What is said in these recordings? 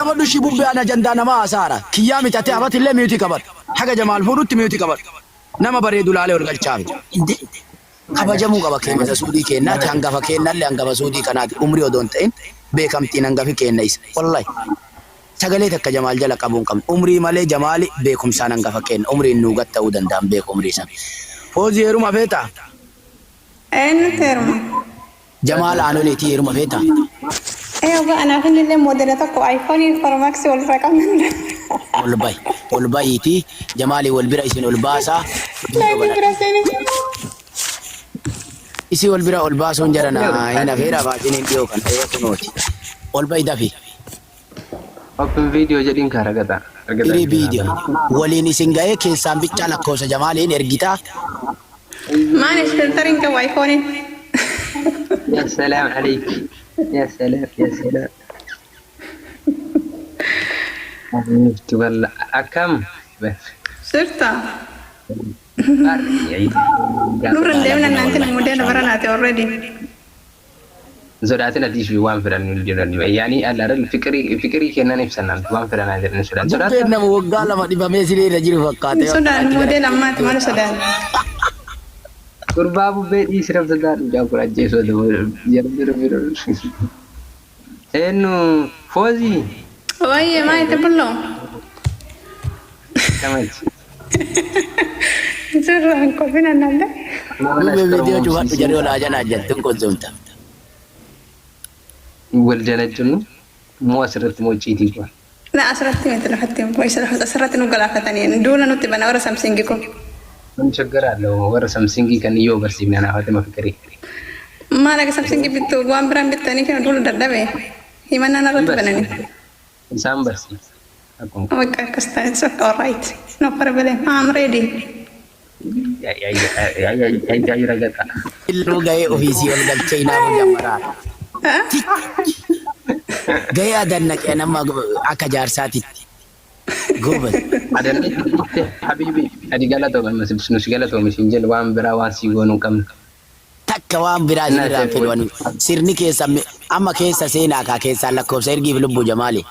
قبل شيء بوبي أنا جندنا ما أسارة كيامي تاتي أبات اللي ميوتي كبر حاجة جمال فروت ميوتي كبر نما بريدو لالي ورقل شافي kabajamu qaba keenya suudii kennaati hangafa kennallee hangafa suudii kanaati umrii odoon ta'in beekamtiin hangafi kenna isa wallahi sagalee takka jamaal jala qabuun qabna umrii malee jamaali beekumsaan hangafa kenna umriin nu gatta'uu danda'an beeku umrii san foozii heeruma feeta eenyu heeruma jamaal aanoleetii heeruma feeta oga anaaf illee moodela tokko iPhone Pro Max wal raqamna ol bayiiti jamaali wal bira isin ol baasaa isi wal bira ol baasuun jarana ina feera baajiniin dhiyoo kan ta'e kunooti ol bayi dafi open video jedhin karagata iri video waliin isin ga'ee keessaan bichaa lakkoofsa jamaaliin ergitaa maan filtering ka iPhone ya salaam alayk ya salaam tuballa akam sirta Nurun deemna nanti model baranaati already. Zodatin ati shi waan fidan nu jiran yani alaral fikri kennan ibsanan waan fidan adirin sudan zodatin nama waggaa lama dhibamee siree irra jiru fakkaate sudan model ammaati mana sudan kurbabu be israf sudan jaakura ajjeeso jarbiru enu fozi oye mai te bullo kamach Zurang ko binananda. Nube video juga tu jadi olah aja najar tu konsumta. Wal janajunu mu asrat mu citi ko. Na asrat meter hatim ko asrat nu gala katani duna nu tibana wara Samsung ko. Man shagara lo wara Samsung kan iyo bersibna na hatim fikri. Mana ke Samsung bitu gua ambran bitani kan dulu dadabe. Himana na rat banani. Sam bersi. Okay, it's all right. No problem. I'm ready. Ya ragata. Ilmu gaya official gal China mo jamara. Gaya dan nak nama akajar sati. Gobel. Ada ni habibi. Adi gala to masih segala to mesin jel wan berawan si gonu kam. Takka waan biraa sirraa fedhan sirni keessa amma keessa seenaa kaa keessa lakkoofsa ergiif lubbu jamaali.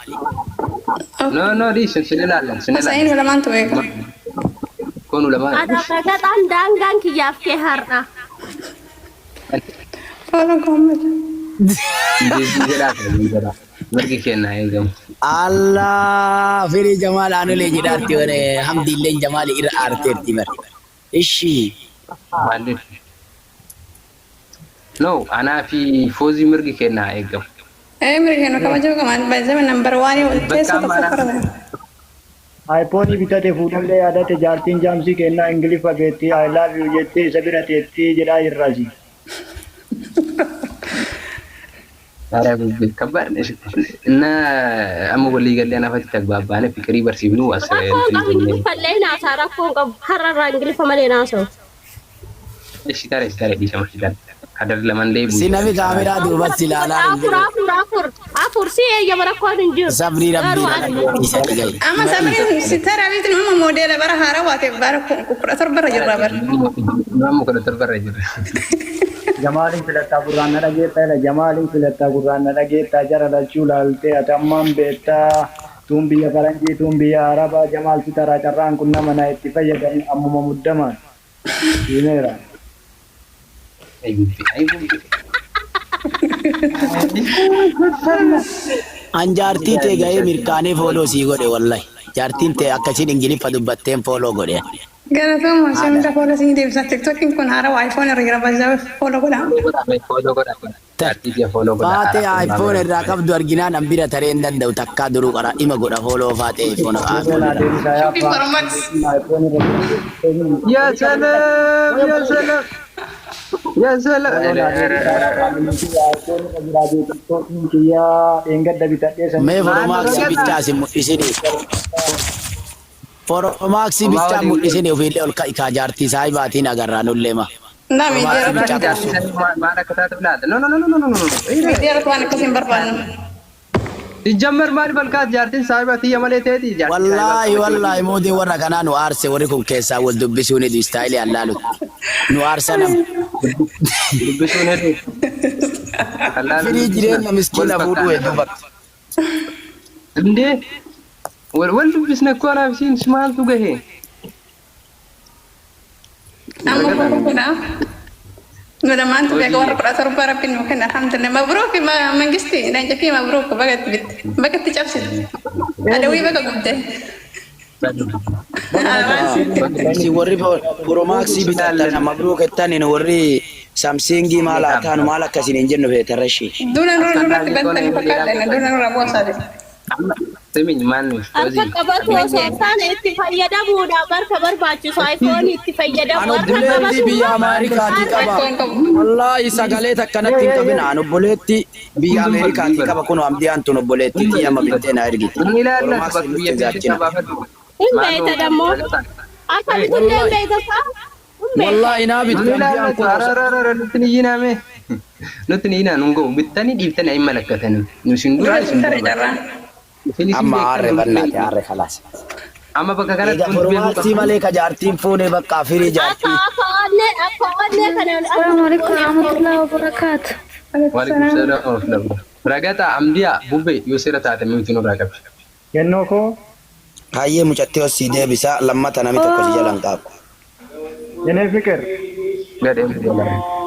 No di sinilalan. Masain wala man to eko. Kono lama. Ada kata tandangan kiyaf ke harna. Wala comment. Jira. Mergi kenna egam. Allah firi jamaal anule jidaatti wore hamdillah jamaali ira arteetti bar. Ishi. Bandit. No, ana fi fozi mergi kenna egam. Mergi no kama jago kaman baza number 1 teso to fakara. iPhone bitate fuudhalle yaadate jaartiin jaamsii kennaa ingiliffa beetti I love you jettee isa bira teetti jedhaa jirraasi. Kabar na amma walii galee anafatti tagbaabbaane fikirii barsiifnu asirra ingiliffa leena saara ko harara ingiliffa malee naaso. Istare di sama sidan. Kadar laman deh. Sinami kamera dua silala. Afur sih ya merakon injur. Sabri Rabbi bisa digai. Ama sabri sitara itu mama model bara hara wate bara kukura terbarra jurra bar. Mama kukura terbarra jurra. Jamalin filata Qur'aana dhageetta Jamalin filata Qur'aana dhageetta jara lachuu laalte atamman beetta tumbiya faranjii tumbiya araba Jamal sitara carraan kun nama na itti fayyadanii ammuma muddamaan. Himeera. Anjarti te gaya mirkane follow si gode wallahi. Jartin te akasin ingiliffa dubbatteen follow gode. Gara to mo semda follow sing di TikTok kun hara iPhone rigira baza follow goda. Follow goda. Jarti dia follow goda. Fate iPhone irraa qabdu arginaan ambira tareen danda'u takka duruu qara ima godha follow fate iPhone Ya salam ya salam. Ya salam. Me Foromaxi bicha si mudhisini. Foromaxi bicha mudhisini ofille ol ka jaarti saahibaatiin agarraan ullema. Nami dia mana kata belada. No. dia tuan kasim barban. Dijammer maal balkaat jaartin saahibaatii malee teeti jaartin. Wallahi moodii warra kanaa nu aarse warri kun keessaa wal dubbisuun idu istaayilii allaalu. Nu aarsanam. Dubbisuun hedduu. Firii jireenya miskiina fuudhuu hedduu bakka. እንዴ ወልድ ብስነ እኮ አላብሲን ስማልቱ ገሄ አሞኩና ولما أنت في أقوار قرأت ربنا ربنا وكنا الحمد لله مبروك ما منجستي نجحتي مبروك بقت تجابسي أدوي بقى قبته si warri Promaxi bitatan mabruuk ettani no warri Samsung mala tan mala kasin injenno beetarashi دون نور تبنتني فقط دون نور أبو صادق semiñ man Akka qabatu sooftaan itti fayyadamuudha barka barbaachisu iPhone itti fayyadamu Obboleetti biyya Ameerikaati qaba. Wallahi sagalee takkanatti hin qabin aan obboleetti biyya Ameerikaati qaba kun amdiyaan tun obboleetti xiyyaama bittee na ergiti. Promaxi nutti gaachina. hin beeyta dammoo akka bitullee hin beeyta Wallahi naa bitte amdiyaan kun nutti niina nungo bittani dhiiftani ay malakatani nusindura amma arre bannaati arre khalas. amma bakka kanatti kun Promaxi malee ka jaartiin fuune bakka afirii jaartii. akka onne kana Assalamu alaikum warahmatullahi wabarakatuh. waalaikum salaam wa rahmatullah ragata amdiya bubbe yoo sira taate mimti nurraa qabdi Kennoo koo Hayyee mucattee osii deebisa lammata nami tokko si jalan qabu. jenee fikir gadee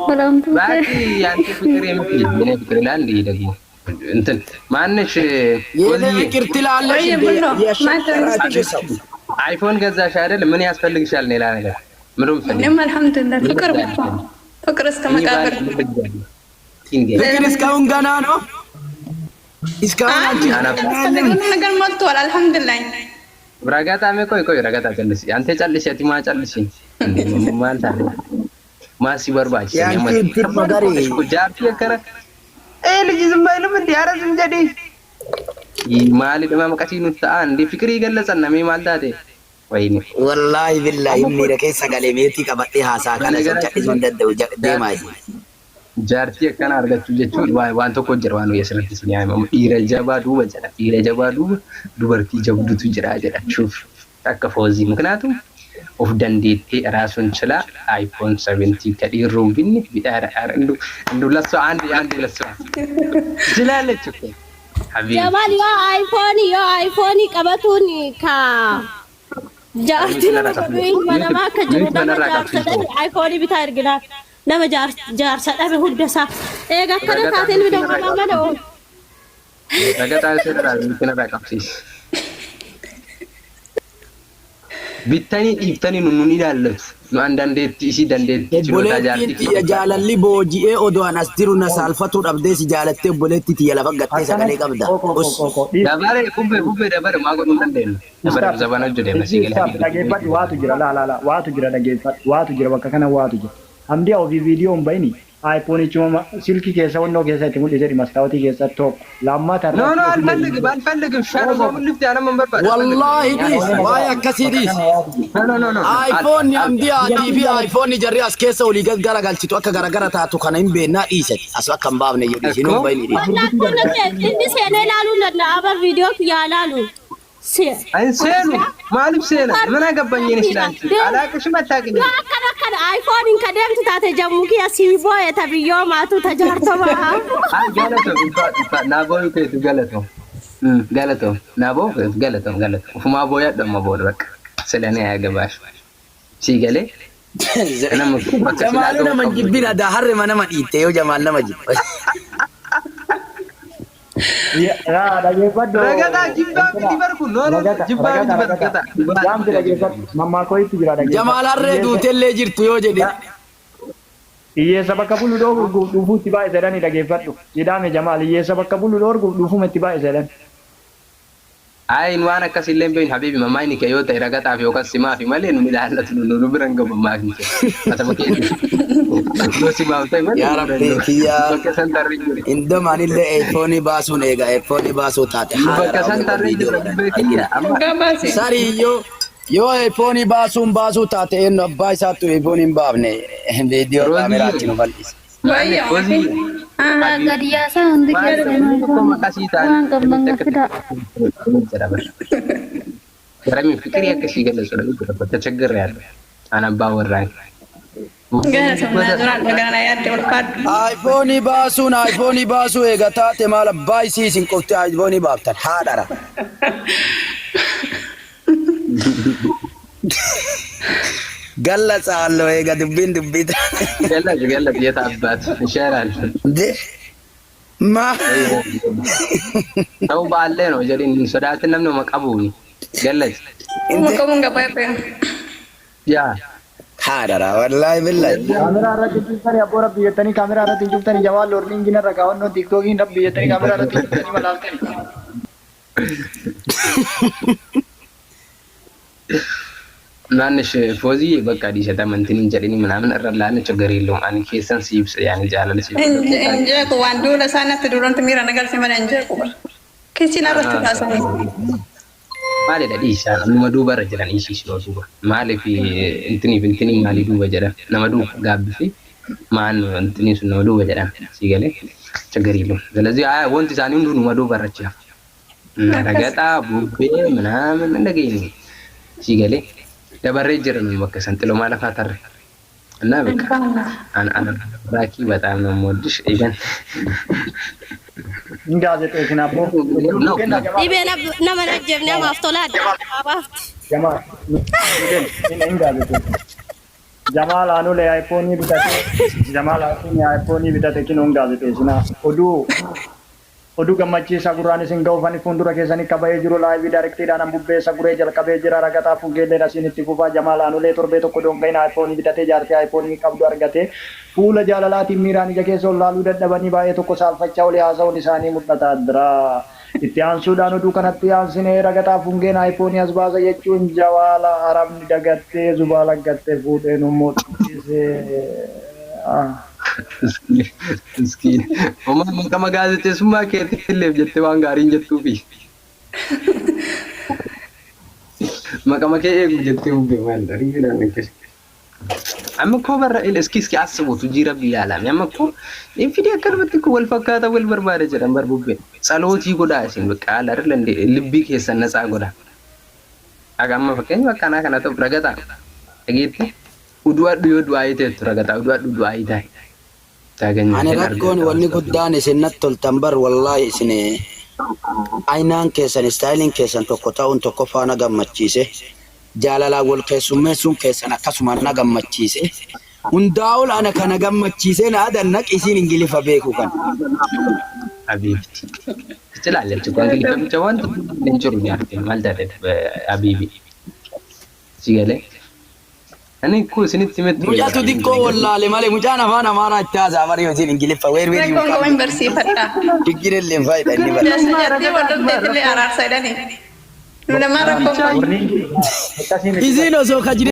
Walamtu baati yaanti fikiree miti jenee fikiree laandi dagi እንትን ማነሽ የኔ ፍቅር ትላለሽ አይፎን ገዛሽ አይደል ምን ያስፈልግሻል ሌላ ነገር ምንም ፈልግ نعم الحمد لله فكر استمقابر ፍቅር እስካሁን ገና ነው እስካሁን አንቺ فلقنا نقل مطول الحمد لله ረጋታ ቆይ ረጋታ ጨልሽ አንተ ጨልሽ የቲማ ጨልሽ ማንታ ማሲ በርባች ያንቺ እንትን መጋሪ ጃርቲ ከረ ልጅ ዝም አይልም እንዴ ኧረ ዝም ጀዴ ይማል ደማ ቀሲኑ ተአን እንዴ ፍቅር ይገለጸና ሜ ማልዳቴ ወይኔ ወላሂ ቢላሂ ምኒረ ከሰ ገሌ ሜቲ ቀበጤ ሃሳ ከነ ሰጨ እንደደው ጀደማይ ጃርቲ ከና አርጋችሁ ጀቹ ዋን ተኮ ጀርባ ነው የሰረትስ ኒያም ኢረጀባ ዱበ ጀዳ ኢረጀባ ዱበርቲ ጀብዱቱ ጅራ ጀዳ ሹፍ ተከፎዚ ምክንያቱም ኦፍ ደንዴቴ ራሱን ችላ አይፎን 70 ከዲሩም ቢኒ ቢዳራ እንዱ ለሱ አንድ ለሱ ጅላለች እኮ ሀቢብ ጀማል ዮ አይፎን ቀበቱን ካ ጃርቲ ማለማ ከጅሩ አይፎን ቢታ ይርግና nama jaarsa dhabe hundasa eega akkana taateen bidamana mana oo ragataa sirraa bitina qabsiis bittanii dhiiftanii nun ilaallatu nu an dandeetti isii dandeetti chilootaa jaartii obboleettiin jaalalli booji'ee odoo an as jiru na saalfatuu dhabdee si jaalattee obboleetti tiyya lafa gattee sagalee qabda dabare bubbee dabare maa godhuu dandeenyu dabare zabana hojjeteema si dhageeffadhu waatu jira laa waatu jira dhageeffadhu waatu jira bakka kana waatu jira amdiya ofii viidiyoon bayni iPhone chuma silki keessa wannoo keessa itti mul'ise mastaawati keessa tokko lammata no alፈልግም ሻሮ ሙልፍት ያለ መንበር ባለ wallahi dis waay akkasii dis no iPhone amdiya TV iPhone jarri as keessa olii gara galchitu akka gara taatu kana hin beennaa dhiisati as akka hin baafne jedhi sinuu bayni dis inni seenee ilaaluu danda'a aba viidiyoo yaalaalu አይንሴኑ ማልፍ ሴና ምን አገባኝ እኔ ስላንቺ አላቅሽም አታውቂኝ akkana iPhone kademtu taate jammuu kiya siiboo etabiyoo maatu tajaartoma galato naaboo keetu galato naaboo galato ufuma booya dhamma booda በቃ ስለኔ አያገባሽ ሲገሌ jamaal nama jibbina da harre nama dhiitte yoo jamaal nama jibba dhageeffadhu ragataa jibbaa miti barku jibbaa miti barkata jaamti dhageeffadhu mammaa koo'itti jira dhageeffadhu jamaal harree duutellee jirtu yoo jedhe hiyyeessa bakka bulu dhoorgu dhufuu itti baay'isedhani dhageeffadhu jedhame jamaal hiyyeessa bakka bulu dhoorgu dhufuma itti baay'isedhan ayin waan akkasilleen beeyin habiibi mammaa inni yoo ta'e ragataa fi yookaan simaa fi malee nu ilaallatu nu biran gabu mammaa fi atama keessa simaa ta'e malee yaa rabbi kiyyaa indomaanillee iPhone baasuun eega iPhone baasuu taate bakka santarri sariyyoo yoo iPhone baasuu taate eenyu abbaa isaattu iPhone hin baafne viidiyoo kaameraatti nu bal'isa. Gadiyaasa hundi keessaa waan qabnan fida. Garami fikiri akkasii gala sura tachaggarra yaadda. An abbaa warraan. Gara semana duran magana yaadde ulfaadhu. iPhone baasuu eega taate maal abbaa isii isin qofti iPhone baaftan haadhara. Galla saallo eega dubbiin dubbita. Galla የት አባት ይሻላል እንዴ ማ ሰው ባለ ነው ጀሪን ሶዳት ነም ነው መቀቡኒ ገለጽ Makamun gabay pa yun. ያ haadhara wallahi billahi. Kamera irratti cimtanii abboo rabbi jettanii kamera irratti cimtanii jawaan lorniin gina irra kaawwannoo tiktookiin rabbi jettanii kamera irratti cimtanii malaaltanii. ናንሽ ፎዚ በቃ ዲሸታ መንቲን እንጀሪኒ ምናምን እረላነ ችግር የለውም አን ኬሰን ሲብስ ያን ጃለል ሲብስ Enje ko waan duula isaanitti duranti miira nagarsi mana enje ko. Kichin irratti taasani. maali da disha nama duba rajiran ishi shi duba maali fi intini maali duba jara nama duba gabbi fi maan intini sun nama duba jara sigale ችግር የለውም ስለዚህ አይ ወንት ዛኔ ሁሉ nama duba racha ረገጣ ቡቤ ምናምን እንደገኝ sigale dabarre jiran መከሰን ጥሎ ማለፍ አተር እና በቃ አና ራኪ በጣም ነው የምወድሽ ኢቨን Gaazexeessin abboo. Dhibee nama najjeef nama aftolaa adda baafti. Hin gaazexeessin. Jamaal Aanulee iPhone bitate. Jamaal Aanulee iPhone bitate kinuun gaazexeessinaa. Oduu gammachiisaa gurraan isin ga'uufani fuuldura keessanii qabee jiru laayivii daarektiidhaan bubbeessa guree jalqabee jira ragataa fuugeellee asiin itti fufaa Jamaal Aanulee torbee tokko doonqeen iPhone bitatee jaartii iPhone qabdu argate fuula jaalalaatiin miiraan ija keessa ol laaluu dadhabanii baay'ee tokko saalfachaa olii haasa'uun isaanii mul'ataa jira. Itti aansuudhaan oduu kanatti aansinee ragataa fuungeen iPhone as baasa jechuun jawaala arabni dagattee zubaala gattee fuudheen ummoottisee. Miskin. Oma kama gaazexeessummaa keetti illeef jettee waan gaariin jettuufi. Maqama kee eegu jettee hubbe waan darii jedhan akkasi. Amma koo barra iski asbuutu jira biyya alaami. Amma koo infidii akkanumatti koo wal fakkaata wal barbaada jedhan barbubbe. Salootii godhaa isin bakka haala irra libbii keessan natsaa godha. Agamma fakkeenya akkanaa kana ta'u ragataa. Dhageetti udu'adhu yoo du'aayii teettu ragataa udu'adhu du'aayii taa'e. Ani rakkoon wanni guddaan isin natti toltan bar wallahi isin aynaan keessan istaayiliin keessan tokko ta'uun tokko faana gammachiise jaalalaa wal keessummeessuun keessan akkasuma na gammachiise hundaa'ul ana kana gammachiise na adan isiin ingilifa beeku kan Habiibti. Ilaalcha kun ingilifa bicha wanti hin jiru nyaarte maal taate Habiibi. Sigalee. Ani ko isinitti metti. Mucaatu dikkoo wallaale malee mucaan afaan amaaraa itti haasaa marii isiin ingilifa weer Kun komin barsiifadha. diggirellee hin faayida inni bara. Jajjatti waldolteetillee araarsa jedhani. Nuna mara komin. Isiin osoo kajire